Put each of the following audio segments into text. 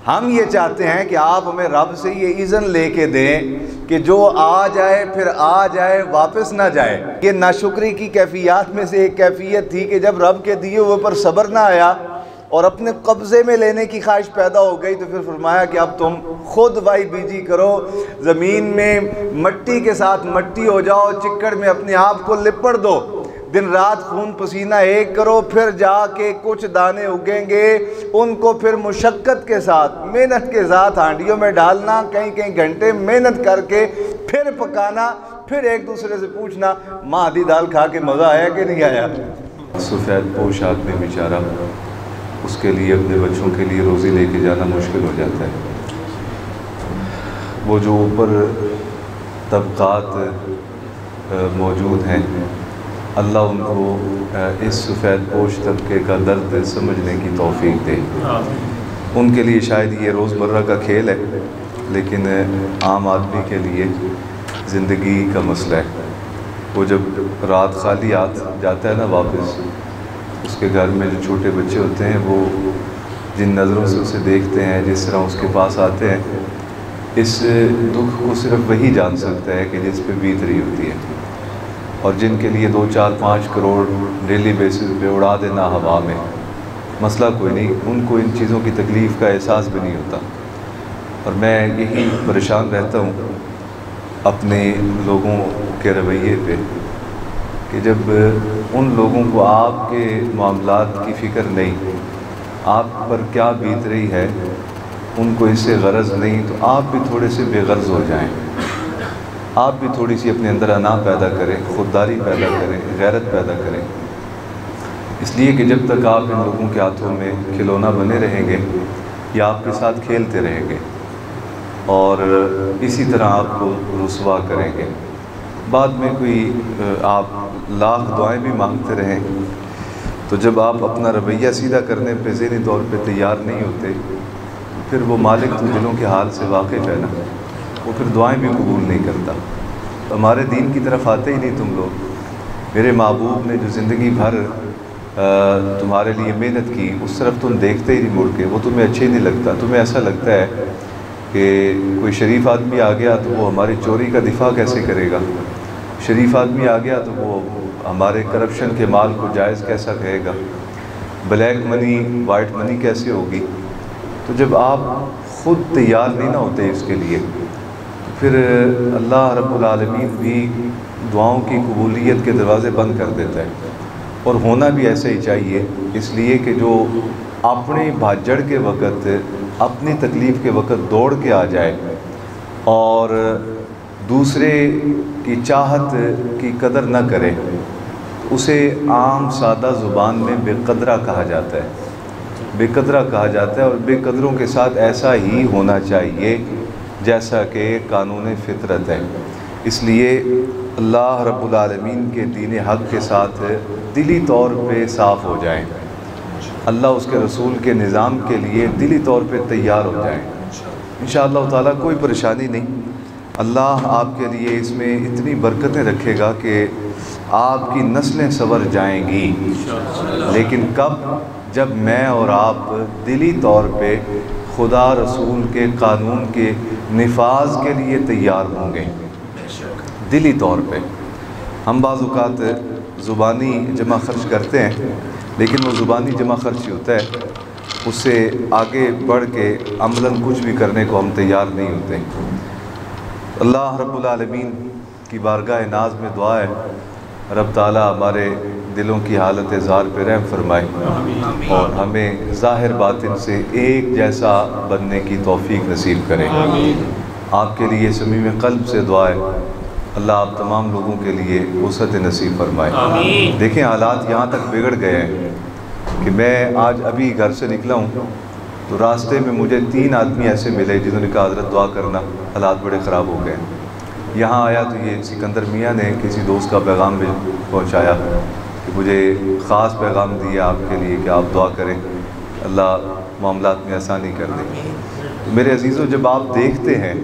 ہم یہ چاہتے ہیں کہ آپ ہمیں رب سے یہ اذن لے کے دیں کہ جو آ جائے پھر آ جائے، واپس نہ جائے۔ یہ ناشکری کی کیفیات میں سے ایک کیفیت تھی کہ جب رب کے دیے ہوئے پر صبر نہ آیا اور اپنے قبضے میں لینے کی خواہش پیدا ہو گئی، تو پھر فرمایا کہ اب تم خود وائی بیجی کرو، زمین میں مٹی کے ساتھ مٹی ہو جاؤ، چکڑ میں اپنے آپ کو لپڑ دو، دن رات خون پسینہ ایک کرو، پھر جا کے کچھ دانے اگیں گے، ان کو پھر مشقت کے ساتھ، محنت کے ساتھ ہانڈیوں میں ڈالنا، کئی کئی گھنٹے محنت کر کے پھر پکانا، پھر ایک دوسرے سے پوچھنا ماں آدھی دال کھا کے مزہ آیا کہ نہیں آیا۔ سفید پوش آدمی بیچارہ، اس کے لیے اپنے بچوں کے لیے روزی لے کے جانا مشکل ہو جاتا ہے۔ وہ جو اوپر طبقات موجود ہیں، اللہ ان کو اس سفید پوش طبقے کا درد سمجھنے کی توفیق دے۔ ان کے لیے شاید یہ روزمرہ کا کھیل ہے، لیکن عام آدمی کے لیے زندگی کا مسئلہ ہے۔ وہ جب رات خالی جاتا ہے نا واپس، اس کے گھر میں جو چھوٹے بچے ہوتے ہیں، وہ جن نظروں سے اسے دیکھتے ہیں، جس طرح اس کے پاس آتے ہیں، اس دکھ کو صرف وہی جان سکتا ہے کہ جس پہ بیت رہی ہوتی ہے۔ اور جن کے لیے 2 4 5 کروڑ ڈیلی بیسس پہ اڑا دینا ہوا میں مسئلہ کوئی نہیں، ان کو ان چیزوں کی تکلیف کا احساس بھی نہیں ہوتا۔ اور میں یہی پریشان رہتا ہوں اپنے لوگوں کے رویے پہ کہ جب ان لوگوں کو آپ کے معاملات کی فکر نہیں، آپ پر کیا بیت رہی ہے ان کو اس سے غرض نہیں، تو آپ بھی تھوڑے سے بے غرض ہو جائیں، آپ بھی تھوڑی سی اپنے اندر انا پیدا کریں، خودداری پیدا کریں، غیرت پیدا کریں۔ اس لیے کہ جب تک آپ ان لوگوں کے ہاتھوں میں کھلونا بنے رہیں گے، یا آپ کے ساتھ کھیلتے رہیں گے اور اسی طرح آپ کو رسوا کریں گے، بعد میں کوئی آپ لاکھ دعائیں بھی مانگتے رہیں، تو جب آپ اپنا رویہ سیدھا کرنے پہ ذہنی طور پہ تیار نہیں ہوتے، پھر وہ مالک تو دلوں کے حال سے واقف ہے نا، وہ پھر دعائیں بھی قبول نہیں کرتا۔ ہمارے دین کی طرف آتے ہی نہیں تم لوگ۔ میرے محبوب نے جو زندگی بھر تمہارے لیے محنت کی، اس طرف تم دیکھتے ہی نہیں مڑ کے، وہ تمہیں اچھے نہیں لگتا۔ تمہیں ایسا لگتا ہے کہ کوئی شریف آدمی آ گیا تو وہ ہماری چوری کا دفاع کیسے کرے گا، شریف آدمی آ گیا تو وہ ہمارے کرپشن کے مال کو جائز کیسا کہے گا، بلیک منی وائٹ منی کیسے ہوگی۔ تو جب آپ خود تیار نہیں نہ ہوتے اس کے لیے، پھر اللہ رب العالمین بھی دعاؤں کی قبولیت کے دروازے بند کر دیتا ہے۔ اور ہونا بھی ایسا ہی چاہیے، اس لیے کہ جو اپنی بھاجڑ کے وقت، اپنی تکلیف کے وقت دوڑ کے آ جائے اور دوسرے کی چاہت کی قدر نہ کرے، اسے عام سادہ زبان میں بے قدرہ کہا جاتا ہے، بے قدرہ کہا جاتا ہے۔ اور بے قدروں کے ساتھ ایسا ہی ہونا چاہیے جیسا کہ قانون فطرت ہے۔ اس لیے اللہ رب العالمین کے دین حق کے ساتھ دلی طور پہ صاف ہو جائیں، اللہ اس کے رسول کے نظام کے لیے دلی طور پہ تیار ہو جائیں، انشاءاللہ تعالیٰ کوئی پریشانی نہیں۔ اللہ آپ کے لیے اس میں اتنی برکتیں رکھے گا کہ آپ کی نسلیں سنور جائیں گی، لیکن کب؟ جب میں اور آپ دلی طور پہ خدا رسول کے قانون کے نفاذ کے لیے تیار ہوں گے، دلی طور پہ۔ ہم بعض اوقات زبانی جمع خرچ کرتے ہیں، لیکن وہ زبانی جمع خرچ ہی ہوتا ہے، اس سے آگے بڑھ کے عملاً کچھ بھی کرنے کو ہم تیار نہیں ہوتے۔ اللہ رب العالمین کی بارگاہ ناز میں دعا ہے، رب تعالیٰ ہمارے دلوں کی حالت اظہار پہ رحم فرمائے اور ہمیں ظاہر باطن سے ایک جیسا بننے کی توفیق نصیب کرے۔ آپ کے لیے صمیم قلب سے دعا ہے، اللہ آپ تمام لوگوں کے لیے وسعت نصیب فرمائے۔ دیکھیں حالات یہاں تک بگڑ گئے ہیں کہ میں آج ابھی گھر سے نکلا ہوں تو راستے میں مجھے 3 آدمی ایسے ملے جنہوں نے کہا حضرت دعا کرنا، حالات بڑے خراب ہو گئے۔ یہاں آیا تو یہ سکندر میاں نے کسی دوست کا پیغام بھی پہنچایا کہ مجھے خاص پیغام دیا آپ کے لیے کہ آپ دعا کریں، اللہ معاملات میں آسانی کر دے۔ تو میرے عزیزوں، جب آپ دیکھتے ہیں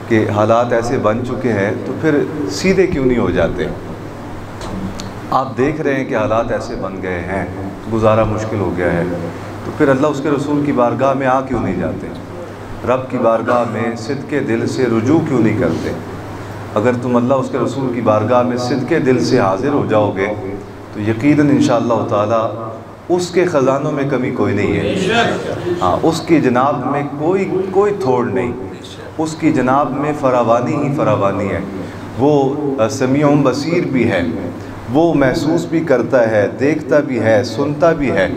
کہ حالات ایسے بن چکے ہیں تو پھر سیدھے کیوں نہیں ہو جاتے؟ آپ دیکھ رہے ہیں کہ حالات ایسے بن گئے ہیں، گزارا مشکل ہو گیا ہے، تو پھر اللہ اس کے رسول کی بارگاہ میں آ کیوں نہیں جاتے؟ رب کی بارگاہ میں صدق دل سے رجوع کیوں نہیں کرتے؟ اگر تم اللہ اس کے رسول کی بارگاہ میں صدق دل سے حاضر ہو جاؤ گے تو یقیناً انشاءاللہ تعالی اس کے خزانوں میں کمی کوئی نہیں ہے، ہاں اس کی جناب میں کوئی تھوڑ نہیں، اس کی جناب میں فراوانی ہی فراوانی ہے۔ وہ سمیع بصیر بھی ہے، وہ محسوس بھی کرتا ہے، دیکھتا بھی ہے، سنتا بھی ہے،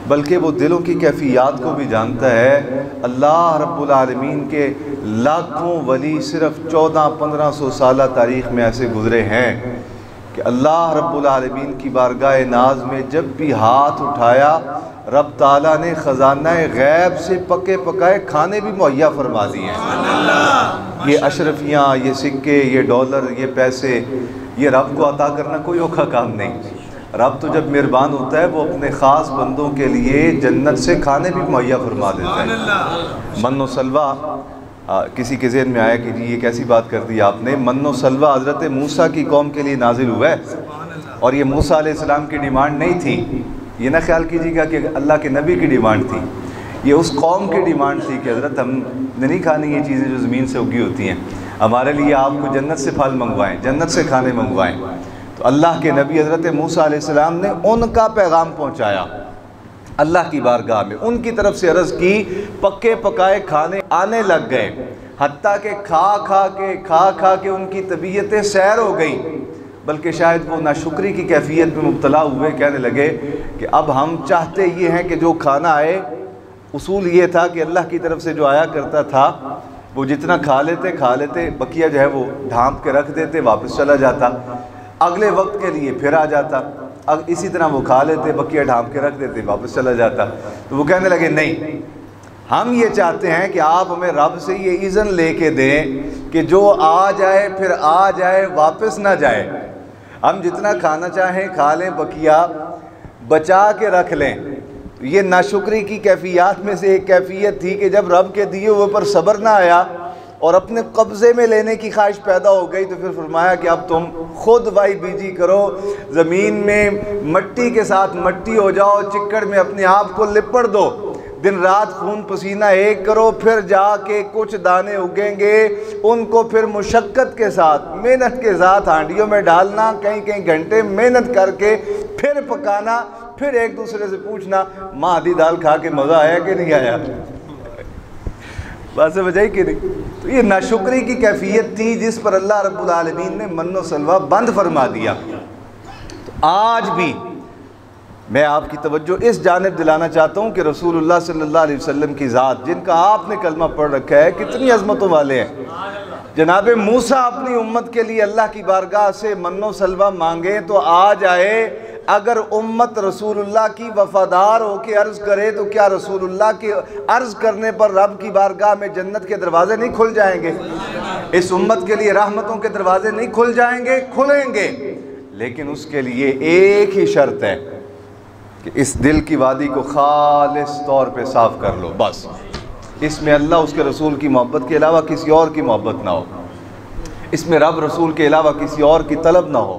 بلکہ وہ دلوں کی کیفیات کو بھی جانتا ہے۔ اللہ رب العالمین کے لاکھوں ولی صرف 1400-1500 سالہ تاریخ میں ایسے گزرے ہیں کہ اللہ رب العالمین کی بارگاہ ناز میں جب بھی ہاتھ اٹھایا رب تعالیٰ نے خزانہ غیب سے پکے پکائے کھانے بھی مہیا فرما دیے ہیں۔ یہ اشرفیاں، یہ سکے، یہ ڈالر، یہ پیسے، یہ رب کو عطا کرنا کوئی اوکھا کام نہیں۔ رب تو جب مہربان ہوتا ہے وہ اپنے خاص بندوں کے لیے جنت سے کھانے بھی مہیا فرما دیتا ہے۔ من و سلوہ، کسی کے ذہن میں آیا کہ جی یہ کیسی بات کر دی آپ نے؟ من و سلوہ حضرت موسیٰ کی قوم کے لیے نازل ہوا ہے، اور یہ موسیٰ علیہ السلام کی ڈیمانڈ نہیں تھی۔ یہ نہ خیال کیجیے گا کہ اللہ کے نبی کی ڈیمانڈ تھی، یہ اس قوم کی ڈیمانڈ تھی کہ حضرت ہم نے نہیں کھانی یہ چیزیں جو زمین سے اگی ہوتی ہیں، ہمارے لیے آپ کو جنت سے پھل منگوائیں، جنت سے کھانے منگوائیں۔ تو اللہ کے نبی حضرت موسیٰ علیہ السلام نے ان کا پیغام پہنچایا اللہ کی بارگاہ میں، ان کی طرف سے عرض کی، پکے پکائے کھانے آنے لگ گئے، حتیٰ کہ کھا کھا کے ان کی طبیعتیں سیر ہو گئیں، بلکہ شاید وہ ناشکری کی کیفیت میں مبتلا ہوئے، کہنے لگے کہ اب ہم چاہتے یہ ہیں کہ جو کھانا آئے، اصول یہ تھا کہ اللہ کی طرف سے جو آیا کرتا تھا وہ جتنا کھا لیتے بقیہ جو ہے وہ ڈھانپ کے رکھ دیتے، واپس چلا جاتا، اگلے وقت کے لیے پھر آ جاتا، اسی طرح وہ کھا لیتے، بقیہ ڈھانپ کے رکھ دیتے، واپس چلا جاتا۔ تو وہ کہنے لگے نہیں، ہم یہ چاہتے ہیں کہ آپ ہمیں رب سے یہ اذن لے کے دیں کہ جو آ جائے پھر آ جائے، واپس نہ جائے، ہم جتنا کھانا چاہیں کھا لیں، بقیہ بچا کے رکھ لیں۔ یہ ناشکری کی کیفیات میں سے ایک کیفیت تھی کہ جب رب کے دیے ہوئے پر صبر نہ آیا اور اپنے قبضے میں لینے کی خواہش پیدا ہو گئی، تو پھر فرمایا کہ اب تم خود وائی بیجی کرو، زمین میں مٹی کے ساتھ مٹی ہو جاؤ، چکڑ میں اپنے آپ کو لپڑ دو، دن رات خون پسینہ ایک کرو، پھر جا کے کچھ دانے اگیں گے، ان کو پھر مشقت کے ساتھ، محنت کے ساتھ ہانڈیوں میں ڈالنا، کئی گھنٹے محنت کر کے پھر پکانا، پھر ایک دوسرے سے پوچھنا ماں آدھی دال کھا کے مزہ آیا کہ نہیں آیا؟ بات سمجھ آئی کہ نہیں؟ تو یہ ناشکری کی کیفیت تھی جس پر اللہ رب العالمین نے من و سلوہ بند فرما دیا۔ تو آج بھی میں آپ کی توجہ اس جانب دلانا چاہتا ہوں کہ رسول اللہ صلی اللہ علیہ وسلم کی ذات، جن کا آپ نے کلمہ پڑھ رکھا ہے، کتنی عظمتوں والے ہیں۔ جناب موسیٰ اپنی امت کے لیے اللہ کی بارگاہ سے من و سلوہ مانگے تو آ جائے، اگر امت رسول اللہ کی وفادار ہو کے عرض کرے تو کیا رسول اللہ کے عرض کرنے پر رب کی بارگاہ میں جنت کے دروازے نہیں کھل جائیں گے؟ اس امت کے لیے رحمتوں کے دروازے نہیں کھل جائیں گے؟ کھلیں گے، لیکن اس کے لیے ایک ہی شرط ہے کہ اس دل کی وادی کو خالص طور پہ صاف کر لو، بس اس میں اللہ اس کے رسول کی محبت کے علاوہ کسی اور کی محبت نہ ہو، اس میں رب رسول کے علاوہ کسی اور کی طلب نہ ہو۔